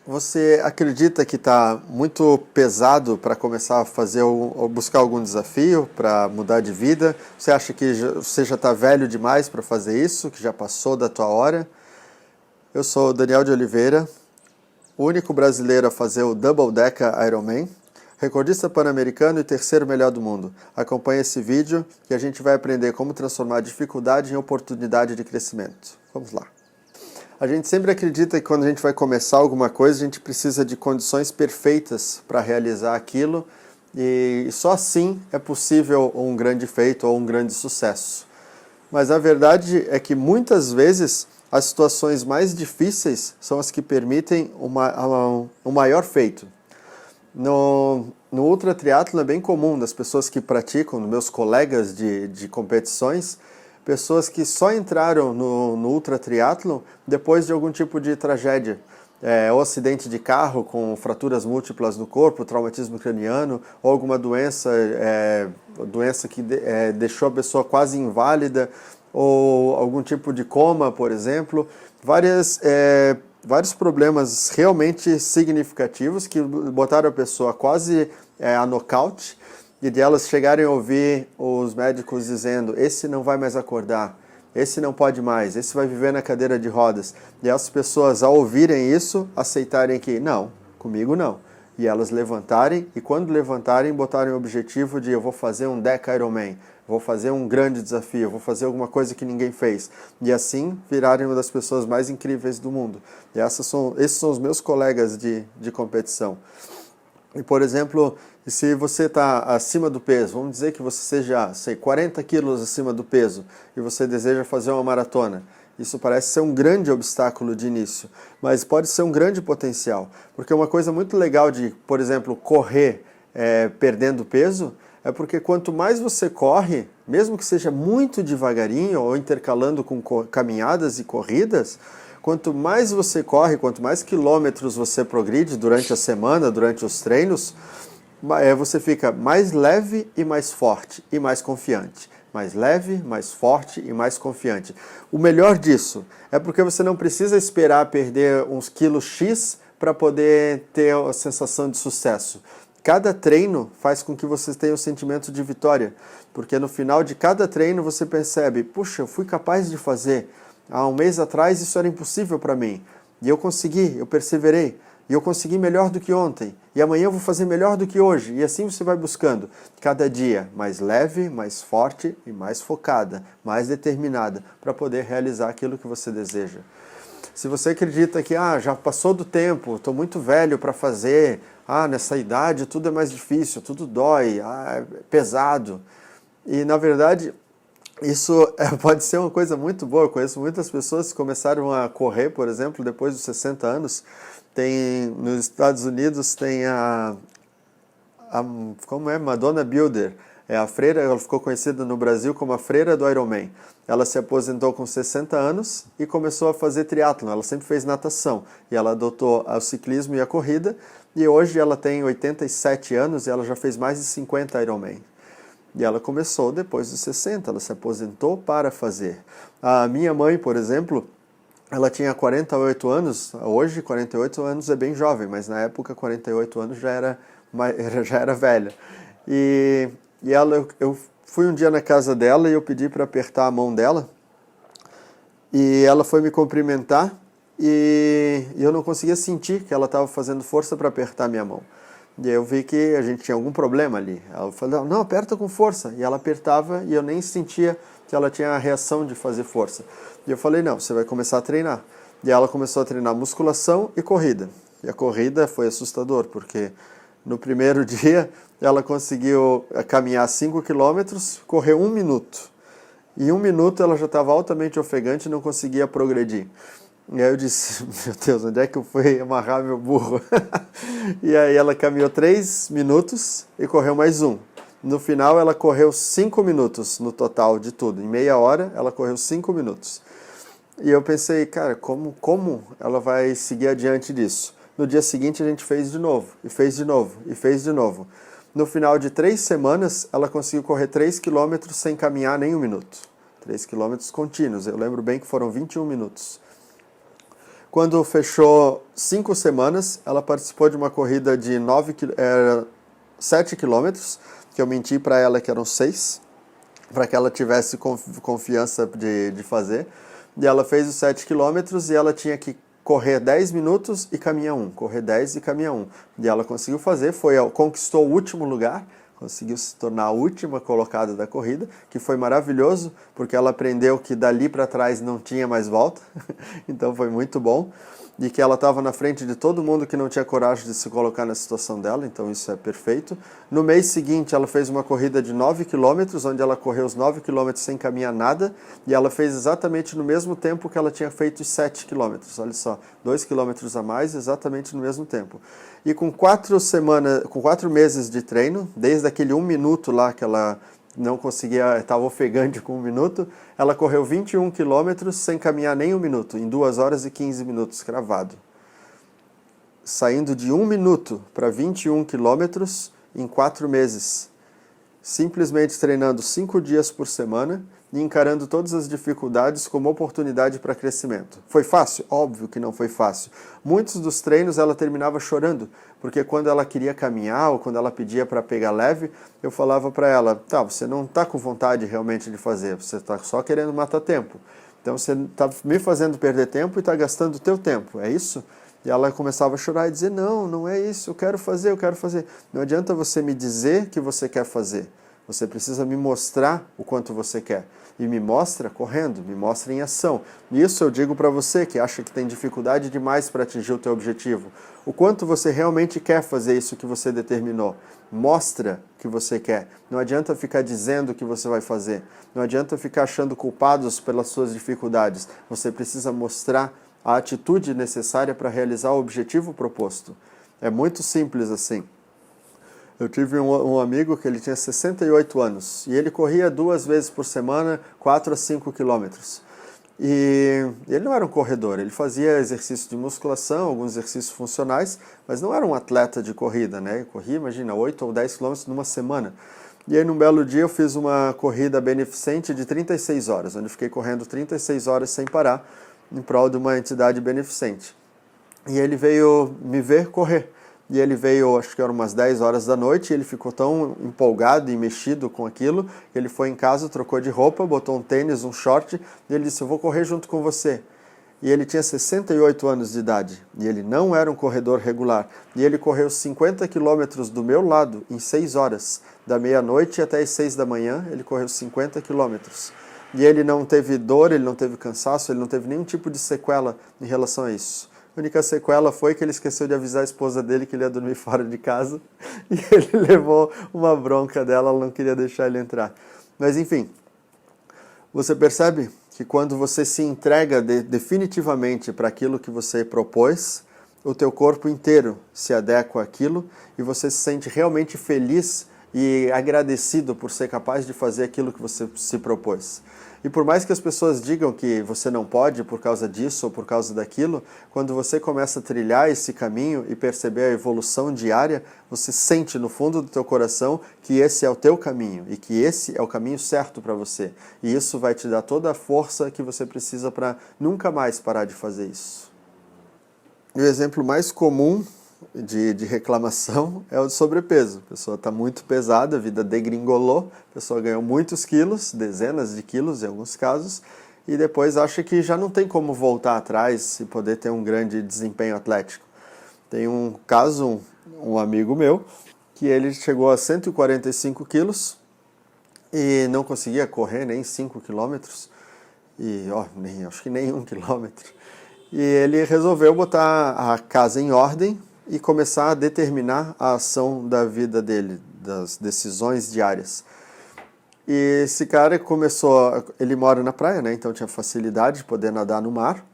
Você acredita que está muito pesado para começar a fazer ou buscar algum desafio para mudar de vida? Você acha que você já está velho demais para fazer isso, que já passou da tua hora? Eu sou o Daniel de Oliveira, o único brasileiro a fazer o Double Deca Ironman, recordista pan-americano e terceiro melhor do mundo. Acompanhe esse vídeo e a gente vai aprender como transformar dificuldade em oportunidade de crescimento. Vamos lá. A gente sempre acredita que quando a gente vai começar alguma coisa, a gente precisa de condições perfeitas para realizar aquilo e só assim é possível um grande feito ou um grande sucesso. Mas a verdade é que muitas vezes as situações mais difíceis são as que permitem um maior feito. No ultra triatlo é bem comum das pessoas que praticam, meus colegas de competições, pessoas que só entraram no ultra triatlo depois de algum tipo de tragédia, ou acidente de carro com fraturas múltiplas no corpo, traumatismo craniano, ou alguma doença que deixou a pessoa quase inválida, ou algum tipo de coma, por exemplo, vários problemas realmente significativos que botaram a pessoa quase a nocaute, e de elas chegarem a ouvir os médicos dizendo: esse não vai mais acordar, esse não pode mais, esse vai viver na cadeira de rodas. E as pessoas, ao ouvirem isso, aceitarem que não, comigo não. E elas levantarem, e quando levantarem, botarem o objetivo de: eu vou fazer um Deca Ironman, vou fazer um grande desafio, vou fazer alguma coisa que ninguém fez. E assim virarem uma das pessoas mais incríveis do mundo. E esses são os meus colegas de competição. E, por exemplo, se você está acima do peso, vamos dizer que você seja, 40 quilos acima do peso e você deseja fazer uma maratona. Isso parece ser um grande obstáculo de início, mas pode ser um grande potencial. Porque uma coisa muito legal de, por exemplo, correr perdendo peso, é porque quanto mais você corre, mesmo que seja muito devagarinho ou intercalando com caminhadas e corridas, quanto mais você corre, quanto mais quilômetros você progride durante a semana, durante os treinos, você fica mais leve e mais forte e mais confiante. Mais leve, mais forte e mais confiante. O melhor disso é porque você não precisa esperar perder uns quilos X para poder ter a sensação de sucesso. Cada treino faz com que você tenha o sentimento de vitória, porque no final de cada treino você percebe: puxa, eu fui capaz de fazer. Há um mês atrás isso era impossível para mim. E eu consegui, eu perseverei. E eu consegui melhor do que ontem. E amanhã eu vou fazer melhor do que hoje. E assim você vai buscando. Cada dia mais leve, mais forte e mais focada, mais determinada para poder realizar aquilo que você deseja. Se você acredita que já passou do tempo, estou muito velho para fazer, nessa idade tudo é mais difícil, tudo dói, é pesado. E na verdade isso pode ser uma coisa muito boa. Eu conheço muitas pessoas que começaram a correr, por exemplo, depois dos 60 anos. Nos Estados Unidos tem Madonna Builder, a freira, ela ficou conhecida no Brasil como a freira do Ironman. Ela se aposentou com 60 anos e começou a fazer triatlon. Ela sempre fez natação e ela adotou o ciclismo e a corrida, e hoje ela tem 87 anos e ela já fez mais de 50 Ironman. E ela começou depois dos 60, ela se aposentou para fazer. A minha mãe, por exemplo, ela tinha 48 anos, hoje 48 anos é bem jovem, mas na época 48 anos já era velha. E eu fui um dia na casa dela e eu pedi para apertar a mão dela, e ela foi me cumprimentar e eu não conseguia sentir que ela estava fazendo força para apertar minha mão. E eu vi que a gente tinha algum problema ali. Ela falou: não, aperta com força. E ela apertava e eu nem sentia que ela tinha a reação de fazer força. E eu falei: não, você vai começar a treinar. E ela começou a treinar musculação e corrida. E a corrida foi assustador, porque no primeiro dia ela conseguiu caminhar 5 quilômetros, correr 1 minuto. Em 1 minuto ela já estava altamente ofegante e não conseguia progredir. E aí eu disse: meu Deus, onde é que eu fui amarrar meu burro? E aí ela caminhou 3 minutos e correu mais 1. No final ela correu 5 minutos no total de tudo. Em meia hora ela correu 5 minutos. E eu pensei: cara, como ela vai seguir adiante disso? No dia seguinte a gente fez de novo, e fez de novo, e fez de novo. No final de 3 semanas ela conseguiu correr 3 quilômetros sem caminhar nem 1 minuto. 3 quilômetros contínuos, eu lembro bem que foram 21 minutos. Quando fechou 5 semanas, ela participou de uma corrida de 7 quilômetros, que eu menti para ela que eram 6, para que ela tivesse confiança de fazer. E ela fez os 7 quilômetros e ela tinha que correr 10 minutos e caminhar 1, correr 10 e caminhar 1. E ela conseguiu fazer, conquistou o último lugar, conseguiu se tornar a última colocada da corrida, que foi maravilhoso, porque ela aprendeu que dali para trás não tinha mais volta, então foi muito bom. E que ela estava na frente de todo mundo que não tinha coragem de se colocar na situação dela, então isso é perfeito. No mês seguinte, ela fez uma corrida de 9 quilômetros, onde ela correu os 9 quilômetros sem caminhar nada, e ela fez exatamente no mesmo tempo que ela tinha feito os 7 quilômetros. Olha só, 2 quilômetros a mais, exatamente no mesmo tempo. E com 4 meses de treino, desde aquele 1 minuto lá que ela não conseguia, estava ofegante com 1 minuto, ela correu 21 quilômetros sem caminhar nem 1 minuto, em 2 horas e 15 minutos, cravado. Saindo de 1 minuto para 21 quilômetros em 4 meses. Simplesmente treinando 5 dias por semana e encarando todas as dificuldades como oportunidade para crescimento. Foi fácil? Óbvio que não foi fácil. Muitos dos treinos ela terminava chorando, porque quando ela queria caminhar ou quando ela pedia para pegar leve, eu falava para ela, tá, você não está com vontade realmente de fazer, você está só querendo matar tempo. Então você está me fazendo perder tempo e está gastando o teu tempo, é isso? E ela começava a chorar e dizer, não, não é isso, eu quero fazer, eu quero fazer. Não adianta você me dizer que você quer fazer. Você precisa me mostrar o quanto você quer. E me mostra correndo, me mostra em ação. E isso eu digo para você que acha que tem dificuldade demais para atingir o teu objetivo. O quanto você realmente quer fazer isso que você determinou. Mostra que você quer. Não adianta ficar dizendo que você vai fazer. Não adianta ficar achando culpados pelas suas dificuldades. Você precisa mostrar a atitude necessária para realizar o objetivo proposto. É muito simples assim. Eu tive um amigo que ele tinha 68 anos e ele corria 2 vezes por semana, 4 a 5 quilômetros. E ele não era um corredor, ele fazia exercício de musculação, alguns exercícios funcionais, mas não era um atleta de corrida, né? Ele corria, imagina, 8 ou 10 quilômetros numa semana. E aí, num belo dia, eu fiz uma corrida beneficente de 36 horas, onde eu fiquei correndo 36 horas sem parar, em prol de uma entidade beneficente. E ele veio me ver correr. E ele veio, acho que eram umas 10 horas da noite, e ele ficou tão empolgado e mexido com aquilo, que ele foi em casa, trocou de roupa, botou um tênis, um short, e ele disse, eu vou correr junto com você. E ele tinha 68 anos de idade, e ele não era um corredor regular. E ele correu 50 quilômetros do meu lado em 6 horas, da meia-noite até as 6 da manhã, ele correu 50 quilômetros. E ele não teve dor, ele não teve cansaço, ele não teve nenhum tipo de sequela em relação a isso. A única sequela foi que ele esqueceu de avisar a esposa dele que ele ia dormir fora de casa e ele levou uma bronca dela, ela não queria deixar ele entrar. Mas enfim, você percebe que quando você se entrega definitivamente para aquilo que você propôs, o teu corpo inteiro se adequa àquilo e você se sente realmente feliz e agradecido por ser capaz de fazer aquilo que você se propôs. E por mais que as pessoas digam que você não pode por causa disso ou por causa daquilo, quando você começa a trilhar esse caminho e perceber a evolução diária, você sente no fundo do teu coração que esse é o teu caminho e que esse é o caminho certo para você. E isso vai te dar toda a força que você precisa para nunca mais parar de fazer isso. E o exemplo mais comum de reclamação é o de sobrepeso. A pessoa está muito pesada, a vida degringolou, a pessoa ganhou muitos quilos, dezenas de quilos em alguns casos, e depois acha que já não tem como voltar atrás e poder ter um grande desempenho atlético. Tem um caso, um amigo meu, que ele chegou a 145 quilos e não conseguia correr nem 5 quilômetros, acho que nem 1 quilômetro. E ele resolveu botar a casa em ordem e começar a determinar a ação da vida dele, das decisões diárias. E esse cara ele mora na praia, né? Então tinha facilidade de poder nadar no mar.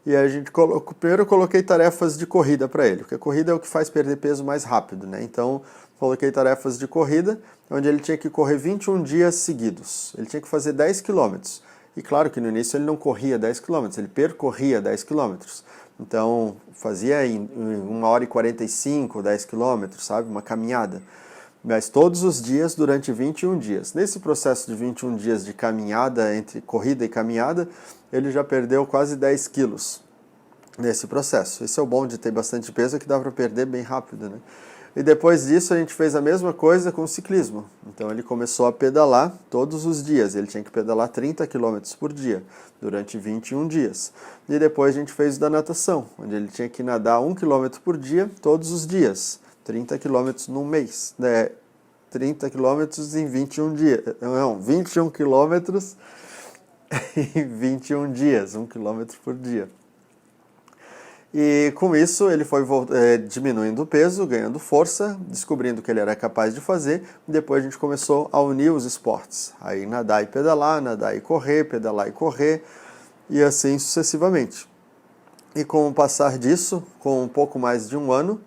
E a gente primeiro eu coloquei tarefas de corrida para ele, porque a corrida é o que faz perder peso mais rápido, né? Então coloquei tarefas de corrida, onde ele tinha que correr 21 dias seguidos. Ele tinha que fazer 10 quilômetros. E claro que no início ele não corria 10 quilômetros, ele percorria 10 quilômetros. Então, fazia em 1 hora e 45, 10 quilômetros, sabe? Uma caminhada. Mas todos os dias, durante 21 dias. Nesse processo de 21 dias de caminhada, entre corrida e caminhada, ele já perdeu quase 10 quilos. nesse processo. Esse é o bom de ter bastante peso, é que dá para perder bem rápido, né? E depois disso a gente fez a mesma coisa com o ciclismo. Então ele começou a pedalar todos os dias. Ele tinha que pedalar 30 km por dia, durante 21 dias. E depois a gente fez o da natação, onde ele tinha que nadar 1 km por dia, todos os dias. 30 km num mês, né? 30 km em 21 dias. Não, 21 km em 21 dias, 1 km por dia. E com isso ele foi diminuindo o peso, ganhando força, descobrindo o que ele era capaz de fazer. E depois a gente começou a unir os esportes. Aí nadar e pedalar, nadar e correr, pedalar e correr, e assim sucessivamente. E com o passar disso, com um pouco mais de um ano,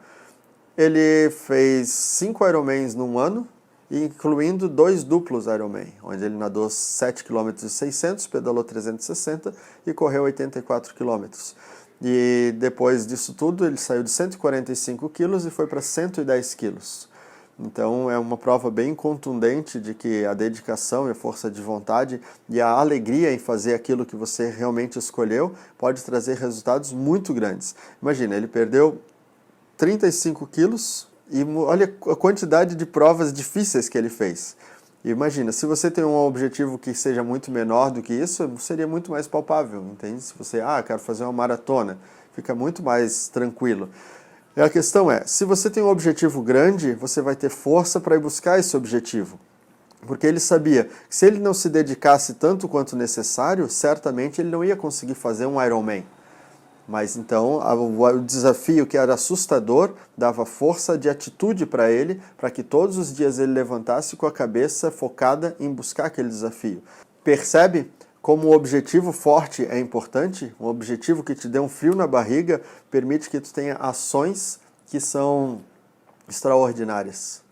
ele fez 5 Ironmans num ano, incluindo 2 duplos Ironman, onde ele nadou 7 km e 600, pedalou 360 e correu 84 km. E depois disso tudo, ele saiu de 145 quilos e foi para 110 quilos. Então é uma prova bem contundente de que a dedicação e a força de vontade e a alegria em fazer aquilo que você realmente escolheu pode trazer resultados muito grandes. Imagina, ele perdeu 35 quilos e olha a quantidade de provas difíceis que ele fez. Imagina, se você tem um objetivo que seja muito menor do que isso, seria muito mais palpável, entende? Se você, quero fazer uma maratona, fica muito mais tranquilo. E a questão é, se você tem um objetivo grande, você vai ter força para ir buscar esse objetivo. Porque ele sabia que se ele não se dedicasse tanto quanto necessário, certamente ele não ia conseguir fazer um Ironman. Mas então o desafio, que era assustador, dava força de atitude para ele, para que todos os dias ele levantasse com a cabeça focada em buscar aquele desafio. Percebe como o objetivo forte é importante? Um objetivo que te dê um frio na barriga permite que tu tenha ações que são extraordinárias.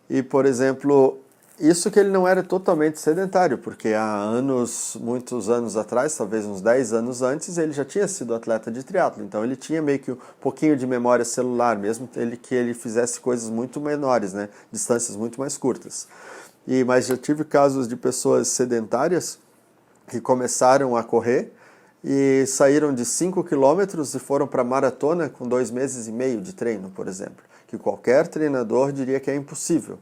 E, por exemplo, isso que ele não era totalmente sedentário, porque há anos, muitos anos atrás, talvez uns 10 anos antes, ele já tinha sido atleta de triatlo. Então ele tinha meio que um pouquinho de memória celular, mesmo que ele fizesse coisas muito menores, né? Distâncias muito mais curtas. Mas já tive casos de pessoas sedentárias que começaram a correr e saíram de 5 quilômetros e foram para maratona com 2 meses e meio de treino, por exemplo. Que qualquer treinador diria que é impossível.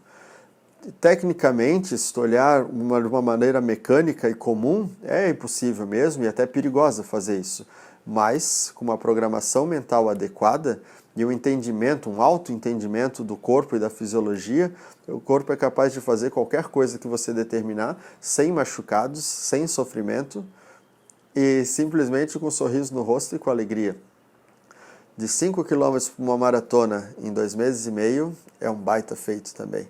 Tecnicamente, se tu olhar de uma maneira mecânica e comum, é impossível mesmo e até perigosa fazer isso. Mas, com uma programação mental adequada e um entendimento, um autoentendimento do corpo e da fisiologia, o corpo é capaz de fazer qualquer coisa que você determinar, sem machucados, sem sofrimento e simplesmente com um sorriso no rosto e com alegria. De 5 km para uma maratona em 2 meses e meio é um baita feito também.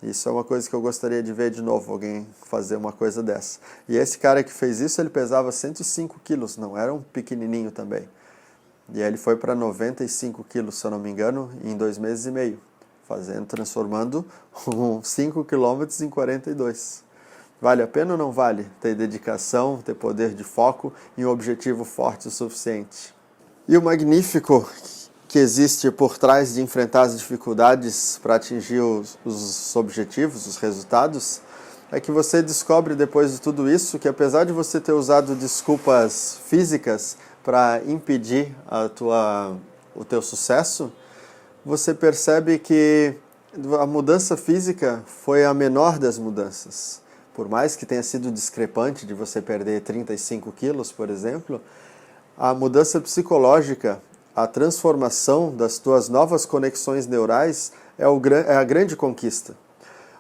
Isso é uma coisa que eu gostaria de ver de novo, alguém fazer uma coisa dessa. E esse cara que fez isso, ele pesava 105 quilos, não era um pequenininho também. E aí ele foi para 95 quilos, se eu não me engano, em 2 meses e meio, transformando 5 quilômetros em 42. Vale a pena ou não vale ter dedicação, ter poder de foco e um objetivo forte o suficiente? E o magnífico que existe por trás de enfrentar as dificuldades para atingir os objetivos, os resultados, é que você descobre depois de tudo isso que apesar de você ter usado desculpas físicas para impedir o teu sucesso, você percebe que a mudança física foi a menor das mudanças. Por mais que tenha sido discrepante de você perder 35 quilos, por exemplo, a mudança psicológica, a transformação das tuas novas conexões neurais é a grande conquista,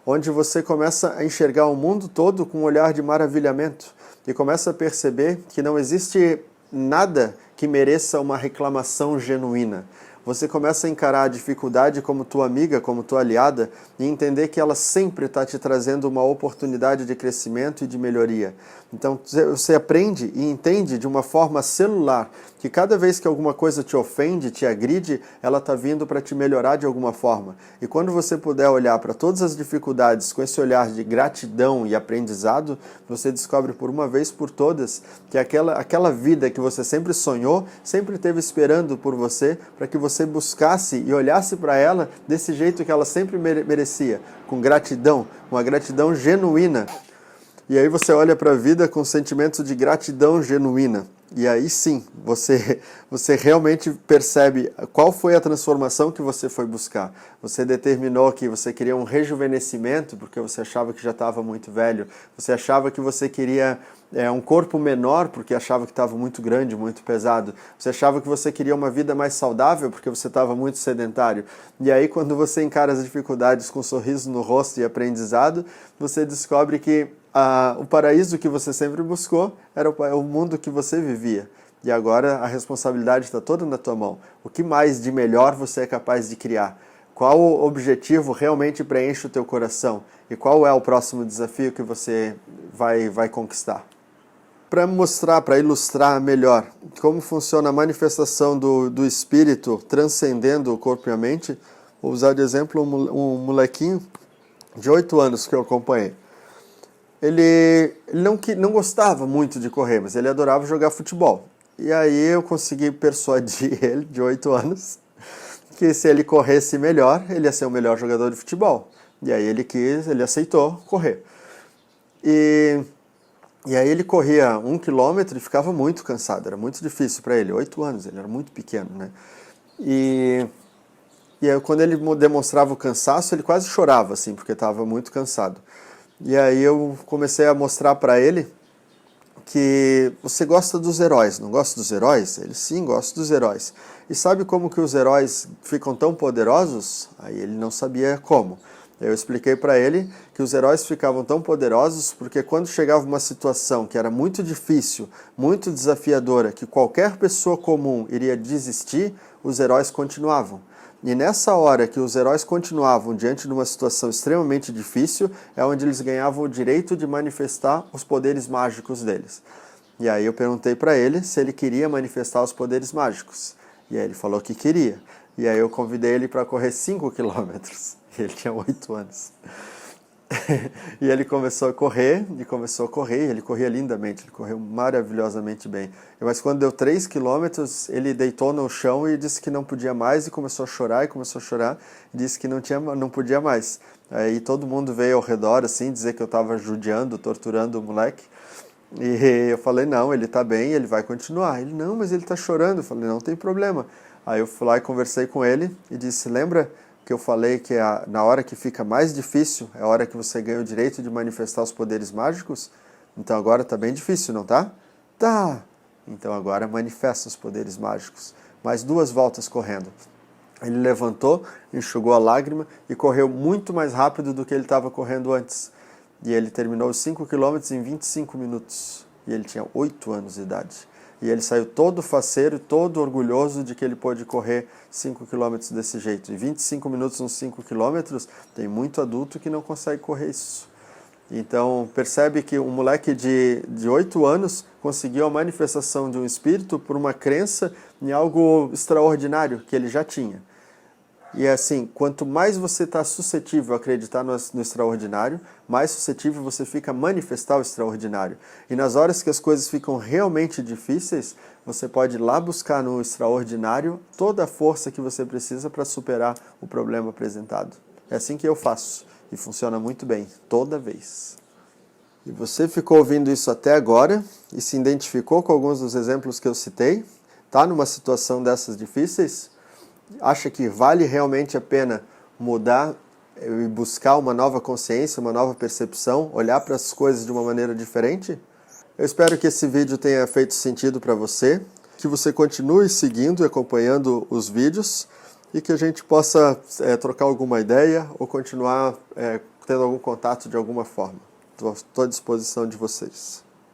onde você começa a enxergar o mundo todo com um olhar de maravilhamento e começa a perceber que não existe nada que mereça uma reclamação genuína. Você começa a encarar a dificuldade como tua amiga, como tua aliada e entender que ela sempre está te trazendo uma oportunidade de crescimento e de melhoria. Então você aprende e entende de uma forma celular que cada vez que alguma coisa te ofende, te agride, ela está vindo para te melhorar de alguma forma. E quando você puder olhar para todas as dificuldades com esse olhar de gratidão e aprendizado, você descobre por uma vez por todas que aquela vida que você sempre sonhou, sempre esteve esperando por você, para que você buscasse e olhasse para ela desse jeito que ela sempre merecia, com gratidão, uma gratidão genuína. E aí você olha para a vida com um sentimento de gratidão genuína. E aí sim, você realmente percebe qual foi a transformação que você foi buscar. Você determinou que você queria um rejuvenescimento, porque você achava que já estava muito velho. Você achava que você queria um corpo menor, porque achava que estava muito grande, muito pesado. Você achava que você queria uma vida mais saudável, porque você estava muito sedentário. E aí quando você encara as dificuldades com um sorriso no rosto e aprendizado, você descobre que o paraíso que você sempre buscou era o mundo que você vivia. E agora a responsabilidade está toda na tua mão. O que mais de melhor você é capaz de criar? Qual objetivo realmente preenche o teu coração? E qual é o próximo desafio que você vai conquistar? Para mostrar, para ilustrar melhor como funciona a manifestação do espírito transcendendo o corpo e a mente, vou usar de exemplo um molequinho de 8 anos que eu acompanhei. Ele não gostava muito de correr, mas ele adorava jogar futebol. E aí eu consegui persuadir ele, de 8 anos, que se ele corresse melhor, ele ia ser o melhor jogador de futebol. E aí ele aceitou correr. E aí ele corria 1 quilômetro e ficava muito cansado, era muito difícil para ele, 8 anos, ele era muito pequeno, né? E aí quando ele demonstrava o cansaço, ele quase chorava, assim, porque estava muito cansado. E aí eu comecei a mostrar para ele que você gosta dos heróis, não gosta dos heróis? Ele, sim, gosta dos heróis. E sabe como que os heróis ficam tão poderosos? Aí ele não sabia como. Eu expliquei para ele que os heróis ficavam tão poderosos porque quando chegava uma situação que era muito difícil, muito desafiadora, que qualquer pessoa comum iria desistir, os heróis continuavam. E nessa hora que os heróis continuavam diante de uma situação extremamente difícil, é onde eles ganhavam o direito de manifestar os poderes mágicos deles. E aí eu perguntei para ele se ele queria manifestar os poderes mágicos. E aí ele falou que queria. E aí eu convidei ele para correr 5 quilômetros. Ele tinha 8 anos. E ele começou a correr, e ele corria lindamente, ele correu maravilhosamente bem. Mas quando deu 3 quilômetros, ele deitou no chão e disse que não podia mais, e começou a chorar, e disse que não podia mais. Aí todo mundo veio ao redor, assim, dizer que eu estava judiando, torturando o moleque. E eu falei, não, ele está bem, ele vai continuar. Ele, não, mas ele está chorando. Eu falei, não tem problema. Aí eu fui lá e conversei com ele, e disse, lembra que eu falei que na hora que fica mais difícil, é a hora que você ganha o direito de manifestar os poderes mágicos? Então agora está bem difícil, não tá? Tá! Então agora manifesta os poderes mágicos. Mais 2 voltas correndo. Ele levantou, enxugou a lágrima e correu muito mais rápido do que ele estava correndo antes. E ele terminou os 5 quilômetros em 25 minutos. E ele tinha 8 anos de idade. E ele saiu todo faceiro, todo orgulhoso de que ele pôde correr 5 quilômetros desse jeito. E 25 minutos nos 5 quilômetros, tem muito adulto que não consegue correr isso. Então, percebe que um moleque de 8 anos conseguiu a manifestação de um espírito por uma crença em algo extraordinário que ele já tinha. E é assim, quanto mais você está suscetível a acreditar no extraordinário, mais suscetível você fica a manifestar o extraordinário. E nas horas que as coisas ficam realmente difíceis, você pode ir lá buscar no extraordinário toda a força que você precisa para superar o problema apresentado. É assim que eu faço, e funciona muito bem, toda vez. E você ficou ouvindo isso até agora, e se identificou com alguns dos exemplos que eu citei? Está numa situação dessas difíceis? Acha que vale realmente a pena mudar e buscar uma nova consciência, uma nova percepção, olhar para as coisas de uma maneira diferente? Eu espero que esse vídeo tenha feito sentido para você, que você continue seguindo e acompanhando os vídeos e que a gente possa trocar alguma ideia ou continuar tendo algum contato de alguma forma. Estou à disposição de vocês.